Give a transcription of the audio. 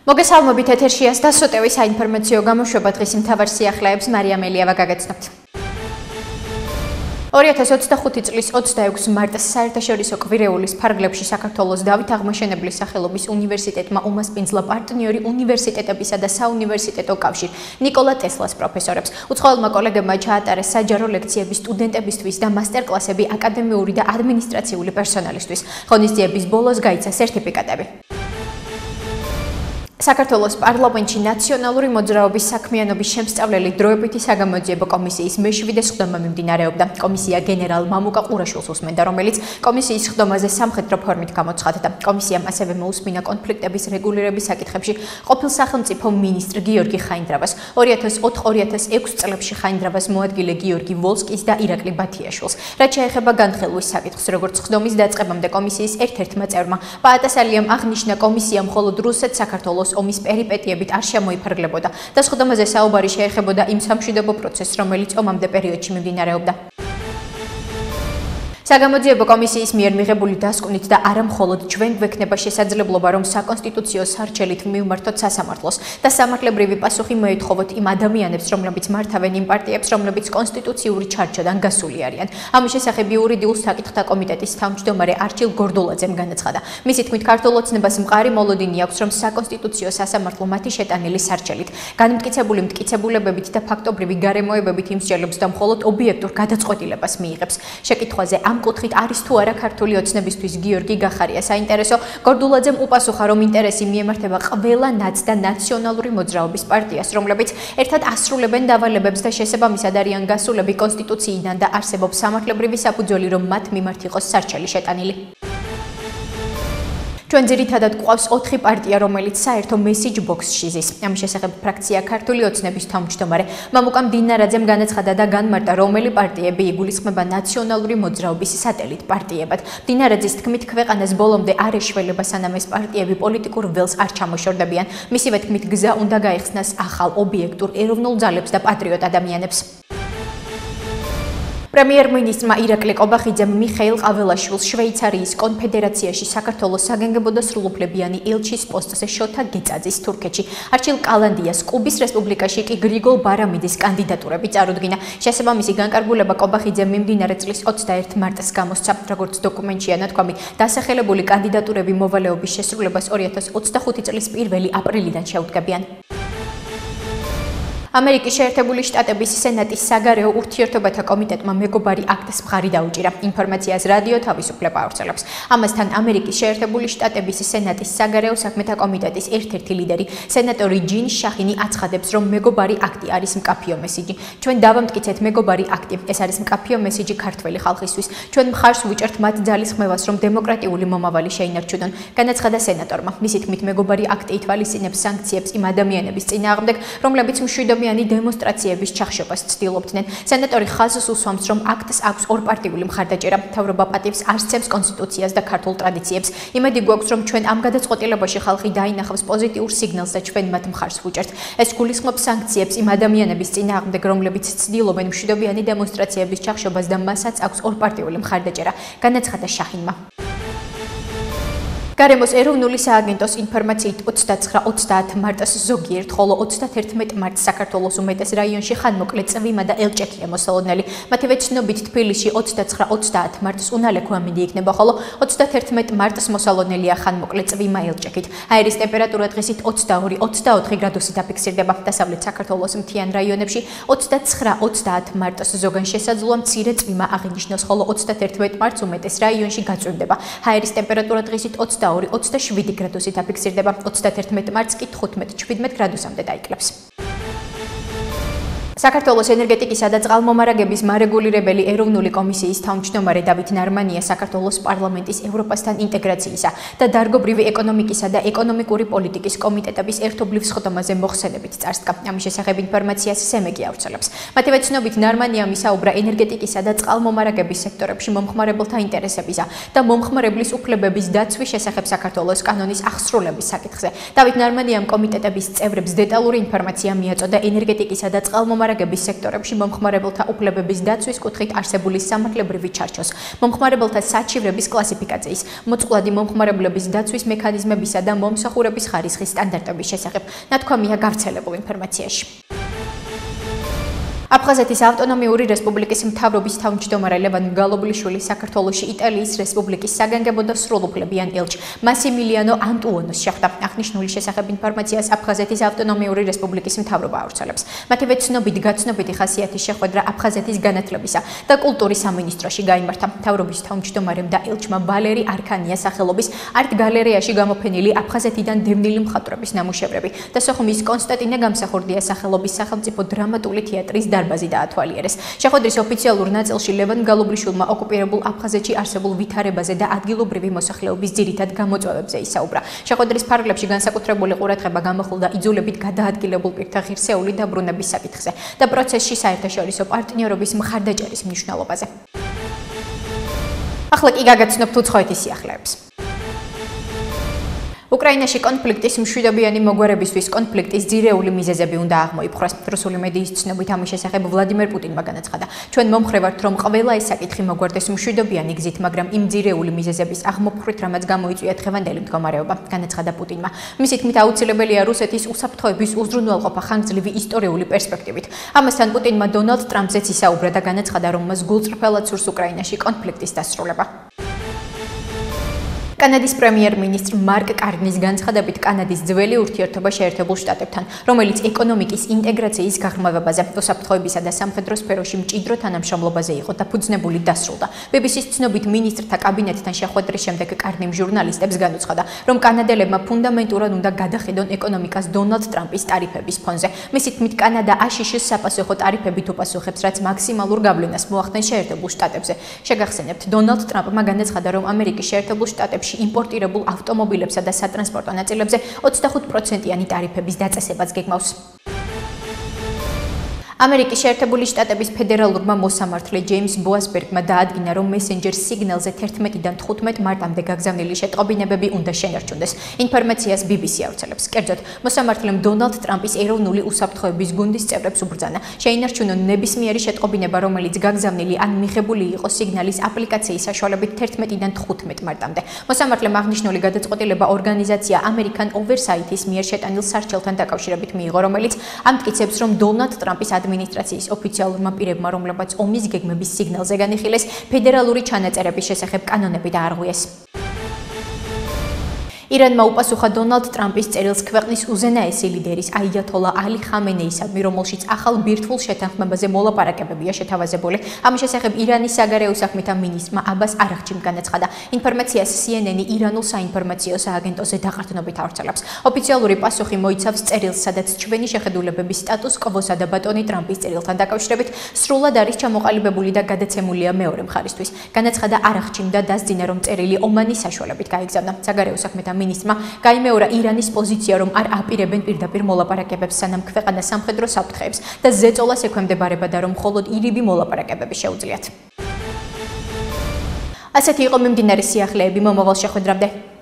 მოგესალმებით ეთერში და სოტევი საინფორმაციო გამოშვება დღის მთავარ სიახლეებს მარიამ ელიავა გაგაცნობთ. 2025 წლის 26 მარტს საერთაშორისო კვირეულის ფარგლებში საქართველოს დავით აღმაშენებლის სახელობის უნივერსიტეტმა უმასპინძლა პარტნიორი უნივერსიტეტებისა და საუნივერსიტეტო კავშირ ნიკოლა ტესლას პროფესორებს. უცხოელმა კოლეგებმა ჩაატარეს საჯარო ლექციები სტუდენტებისთვის და მასტერკლასები აკადემიური და ადმინისტრაციული პერსონალისთვის. ღონისძიების ბოლოს გაიცა სერტიფიკატები. საქართველოს პარლამენტში ნაციონალური მოძრაობის საქმიანობის შემსწავლელი დროებითი საგამოძიებო კომისიის მე-7 სხდომა მიმდინარეობდა. კომისია გენერალ მამუკა ყურაშვილს უსმენდა, რომელიც კომისიის სხდომაზე სამხედრო ფორმით გამოცხადდა. კომისიამ ასევე მოусმინა კონფლიქტების რეგულირების საკითხებში ყოფილ სახელმწიფო მინისტრ გიორგი ხაინდრავას. 2004-2006 წლებში ხაინდრავას მოადგილე გიორგი ვოლსკის და ირაკლი ბათიაშვილს. რაც შეეხება განხილვის საკითხს, როგორც სხდომის დაწყებამდე კომისიის ერთ-ერთმა წევრმა პაატასალიამ აღნიშნა, კომისია მხოლოდ რუსეთ-საქართველოს ომის პერიპეტიებით არ შემოიფარგლებოდა და სხდომაზე საუბარი შეეხებოდა იმ სამშვიდობო პროცესს, რომელიც ომამდე პერიოდში მიმდინარეობდა. საგამოძიებო კომისიის მიერ მიღებული დასკვნით და არა მხოლოდ ჩვენ გვექნება შესაძლებლობა, რომ საკონსტიტუციო სარჩელით მივმართოთ სასამართლოს და სამართლებრივი პასუხი მოეთხოვოთ იმ ადამიანებს, რომლებიც მართავენ იმ პარტიებს, რომლებიც კონსტიტუციური ჩარჩოდან გასული არიან. ამის შესახებ იურიდიულ საკითხთა კომიტეტის თავმჯდომარე არჩილ გორდულაძემ განაცხადა. მისი თქმით, ქართულ ოცნებას მყარი მოლოდინი აქვს, რომ საკონსტიტუციო სასამართლო მათი შეტანილი სარჩელით, განმტკიცებული მტკიცებულებებით და ფაქტობრივი გარემოებებით იმსჯელებს და მხოლოდ ობიექტურ გადაწყვეტილებას მიიღებს. შეკითხვაზე ამ კუთხით არის თუ არა ქართული ოცნებისთვის გიორგი გახარია საინტერესო, გორდულაძემ უპასუხა, რომ ინტერესი მიემართება ყველა ნაც და ნაციონალური მოძრაობის პარტიას, რომლებიც ერთად ასრულებენ დავალებებს და შესაბამისად არიან გასულები კონსტიტუციიდან და არსებობს სამართლებრივი საფუძველი, რომ მათ მიმართ იყოს სარჩელი შეტანილი. ჩვენ ძირითადად გვყავს 4 პარტია, რომელიც საერთო მესიჯ ბოქსში ზის. ამის შესახებ ფრაქცია ქართული ოცნების თავმჯდომარე მამუკა მდინარაძემ განაცხადა და განმარტა, რომელი პარტიები იგულისხმება ნაციონალური მოძრაობის სატელიტ პარტიებად. მდინარაძის თქმით, ქვეყანას ბოლომდე არ ეშველება, სანამ ეს პარტიები პოლიტიკურ ველს არ ჩამოშორდებიან. მისივე თქმით, გზა უნდა გაიხსნას ახალ ობიექტურ ეროვნულ ძალებს და პატრიოტ ადამიანებს. პრემიერ-მინისტრმა ირაკლი ყობახიძემ მიხეილ ყაველაშვილს შვეიცარიის კონფედერაციაში საქართველოს საგანგებო და სრულუფლებიანი ელჩის პოსტზე შოთა გეწაძის თურქეთში, არჩილ კალანდიას კუბის რესპუბლიკაში კი გრიგოლ ბარამიძის კანდიდატურები წარუდგინა. შესაბამისი განკარგულება ყობახიძემ მიმდინარე წლის 21 მარტს გამოსცა. როგორც დოკუმენტშია ნათქვამი, დასახელებული კანდიდატურები მოვალეობის შესრულებას 2025 წლის 1 აპრილიდან შეუდგებიან. ამერიკის შეერთებული შტატების სენატის საგარეო ურთიერთობათა კომიტეტმა მეგობარი აქტს მხარი დაუჭირა. ინფორმაციას რადიო თავისუფლება ავრცელებს. ამასთან ამერიკის შეერთებული შტატების სენატის საგარეო საქმეთა კომიტეტის ერთ-ერთი ლიდერი, სენატორი ჯინ შახინი აცხადებს, რომ მეგობარი აქტი არის მკაფიო მესიჯი. ჩვენ დავამტკიცეთ მეგობარი აქტი. ეს არის მკაფიო მესიჯი ქართველი ხალხისთვის. ჩვენ მხარს ვუჭერთ მათ ძალისხმევას, რომ დემოკრატიული მომავალი შეინარჩუნონ, განაცხადა სენატორმა. მისი თქმით, მეგობარი აქტი ითვალისწინებს სანქციებს იმ ადამიანების წინააღმდეგ, რომლებიც მშვიდობიანი დემონსტრაციების ჩახშობას ცდილობდნენ. სენატორი ხაზს უსვამს, რომ აქტს აქვს ორპარტიული მხარდაჭერა. მთავრობა პატივს არ სცემს კონსტიტუციას და ქართულ ტრადიციებს. იმედი გვაქვს, რომ ჩვენ ამ გადაწყვეტილებაში ხალხი დაინახავს პოზიტიურ სიგნალს და ჩვენ მათ მხარს ვუჭერთ. ეს გულისხმობს სანქციებს იმ ადამიანების წინააღმდეგ, რომლებიც ცდილობენ მშვიდობიანი დემონსტრაციების ჩახშობას და მასაც აქვს ორპარტიული მხარდაჭერა, განაცხადა შახინმა. გარემოს ეროვნული სააგენტოს ინფორმაციით 29-30 მარტს ზოგიერთ, ხოლო 31 მარტს საქართველოს უმეტეს რაიონში ხანმოკლე წვიმა და ელჭექია მოსალოდნელი. მათივე ცნობით თბილისში 29-30 მარტს უნალექო ამინდი იქნება, ხოლო 31 მარტს მოსალოდნელია ხანმოკლე წვიმა ელჭექით. აერის ტემპერატურა დღისით 22-24 გრადუსი დაფიქსირდება. დასავლეთ საქართველოს მთიან რაიონებში 29-30 მარტს ზოგან შესაძლოა მცირე წვიმა აღინიშნოს, ხოლო 31 მარტს უმეტეს რაიონში გაწვიმდება. აერის ტემპერატურა დღისით 22-27 გრადუსი დაფიქსირდება. 31 მარტს კი 15-17 გრადუსამდე დაიკლებს. საქართველოს ენერგეტიკისა და წყალმომარაგების მარეგულირებელი ეროვნული კომისიის თავმჯდომარე დავით ნარმანია საქართველოს პარლამენტის ევროპასთან ინტეგრაციისა და დარგობრივი ეკონომიკისა და ეკონომიკური პოლიტიკის კომიტეტების ერთობლივ სხდომაზე მოხსენებით წარსდგა. ამის შესახებ ინფორმაციას სემეკი ავრცელებს. მათივე ცნობით ნარმანიამ ისაუბრა ენერგეტიკისა და წყალმომარაგების სექტორებში მომხმარებელთა ინტერესებისა და მომხმარებლის უფლებების დაცვის შესახებ საქართველოს კანონის აღსრულების საკითხზე. დავით ნარმანიამ კომიტეტების წევრებს დეტალური ინფორმაცია მიაწოდა ენერგეტიკისა და წყალმომარაგების მოლაპარაკების სექტორებში მომხმარებელთა უფლებების დაცვის კუთხით არსებული სამართლებრივი ჩარჩოს, მომხმარებელთა საჩივრების კლასიფიკაციის, მოწყვლადი მომხმარებლების დაცვის მექანიზმებისა და მომსახურების ხარისხის სტანდარტების შესახებ. ნათქვამია გავრცელებულ ინფორმაციაში. აფხაზეთის ავტონომიური რესპუბლიკის მთავრობის თავმჯდომარე ლევან გალობლიშვილი საქართველოში იტალიის რესპუბლიკის საგანგებო და სრულუფლებიან ელჩ მასიმილიანო ანტუონოს შეხვდა. აღნიშნული შესახებ ინფორმაციას აფხაზეთის ავტონომიური რესპუბლიკის მთავრობა ავრცელებს. მათივე ცნობით გაცნობიტი ხასიათის შეხვედრა აფხაზეთის განათლებისა და კულტურის სამინისტროში გაიმართა. მთავრობის თავმჯდომარემ და ელჩმა ვალერი არქანია სახელობის არტ გალერეაში გამოფენილი აფხაზეთიდან დევნილი მხატვრების ნამუშევრები და სოხუმის კონსტანტინე გამსახურდია სახელობის სახელმწიფო დრამატული თეატრის დარბაზი დაათვალიერეს. შეხვედრის ოფიციალურ ნაწილში ლევან გალობლიშვილმა ოკუპირებულ აფხაზეთში არსებულ ვითარებაზე და ადგილობრივი მოსახლეობის ძირითად გამოწვევებზე ისაუბრა. შეხვედრის ფარგლებში განსაკუთრებული ყურადღება გამოხილდა იძულებით გადაადგილებულ პირთა ღირსეული დაბრუნების საკითხზე და პროცესში საერთაშორისო პარტნიორობის მხარდაჭერის მნიშვნელობაზე. ახლა კი გაგაცნობთ უცხოეთის სიახლეებს. უკრაინაში კონფლიქტის მშვიდობიანი მოგვარებისთვის კონფლიქტის ძირეული მიზეზები უნდა აღმოიფხვრას. რუსული მედიის ცნობით ამის შესახებ ვლადიმერ პუტინმა განაცხადა: ჩვენ მომხრე ვართ, რომ ყველა ეს საკითხი მოგვარდეს მშვიდობიანი გზით, მაგრამ იმ ძირეული მიზეზების აღმოფხვით, რამაც გამოიწვია დღევანდელი მდგომარეობა, განაცხადა პუტინმა. მისი თქმით, აუცილებელია რუსეთის უსაფრთხოების უზრუნველყოფა ხანგრძლივი ისტორიული პერსპექტივით. ამასთან პუტინმა დონალდ ტრამპზეც ისაუბრა და განაცხადა, რომ მას გულწრფელად სურს უკრაინაში კონფლიქტის დასრულება. კანადის პრემიერ-მინისტრ მარკ კარნის განცხადებით, კანადის ძველი ურთიერთობა შეერთებულ შტატებთან, რომელიც ეკონომიკის ინტეგრაციის გაღრმავებაზე, უსაფრთხოებისა და სამხედრო სფეროში მჭიდრო თანამშრომლობაზე იყო დაფუძნებული დასრულდა. BBC-ს ცნობით, მინისტრთა კაბინეტთან შეხვედრის შემდეგ კარნიმ ჟურნალისტებს განუცხადა, რომ კანადელებმა ფუნდამენტურად უნდა გადახედონ ეკონომიკას დონალდ ტრამპის ტარიფების ფონზე. მისი თქმით, კანადა აშშ-ის საპასუხო ტარიფებით უპასუხებს, რაც მაქსიმალურ გავლენას მოახდენს შეერთებულ შტატებზე. შეგახსენებთ, დონალდ ტრამპმა განაცხადა, რომ ამერიკის შეერთებულ შტატებში იმპორტირებულ ავტომობილებსა და სატრანსპორტო ნაწილებზე 25%-იანი ტარიფების დაწესებაც გეგმავს. ამერიკის შეერთებული შტატების ფედერალურმა მოსამართლე ჯეიმს ბოასბერგმა დაადგინა, რომ მესენჯერ სიგნალზე 11-დან 15 მარტამდე გაგზავნილი შეტყობინებები უნდა შენარჩუნდეს. ინფორმაციას BBC ავრცელებს. კერძოდ, მოსამართლემ დონალდ ტრამპის ეროვნული უსაფრთხოების გუნდის წევრებს უბრძანა, შეინარჩუნონ ნებისმიერი შეტყობინება, რომელიც გაგზავნილი ან მიღებული იყო სიგნალის აპლიკაციის საშუალებით 11-დან 15 მარტამდე. მოსამართლემ აღნიშნული გადაწყვეტილება ორგანიზაცია American Oversight-ის მიერ შეტანილ სარჩელთან დაკავშირებით მიიღო, რომელიც ამტკიცებს, რომ დონალდ ტრამპის ადმინისტრაციის ოფიციალურმა პირებმა, რომლებაც ომის გეგმების სიგნალზე განიხილეს, ფედერალური ჩანაწერების შესახებ კანონები დაარღვიეს. ირანმა უპასუხა დონალდ ტრამპის წერილს ქვეყნის უზენაესი ლიდერის აიათოლა ალი ხამენეისადმი, რომელშიც ახალ ბირთვულ შეთანხმებაზე მოლაპარაკებებია შეთავაზებული. ამის შესახებ ირანის საგარეო საქმეთა მინისტრმა აბას არაღჩიმ განაცხადა. ინფორმაციას CNN-ი ირანულ საინფორმაციო სააგენტოზე დაყრდნობით ავრცელებს. ოფიციალური პასუხი მოიცავს წერილს, სადაც ჩვენი შეხედულებების სტატუს კვოსა და ბატონი ტრამპის წერილთან დაკავშირებით სრულად არის ჩამოყალიბებული და გადაცემულია მეორე მხარისთვის. განაცხადა არაღჩიმ და დასძინა, რომ წერილი ომანის საშუალებით გაიგზავნა. საგარეო საქმეთა მინისტრმა გაიმეორა ირანის პოზიცია, რომ არ აპირებენ პირდაპირ მოლაპარაკებებს, სანამ ქვეყანა სამხედრო საფრთხეებს და ზეწოლას ექვემდებარება და რომ მხოლოდ ირიბი მოლაპარაკებები შეუძლიათ. ასეთი იყო მიმდინარე სიახლეები მომავალ შეხვედრამდე.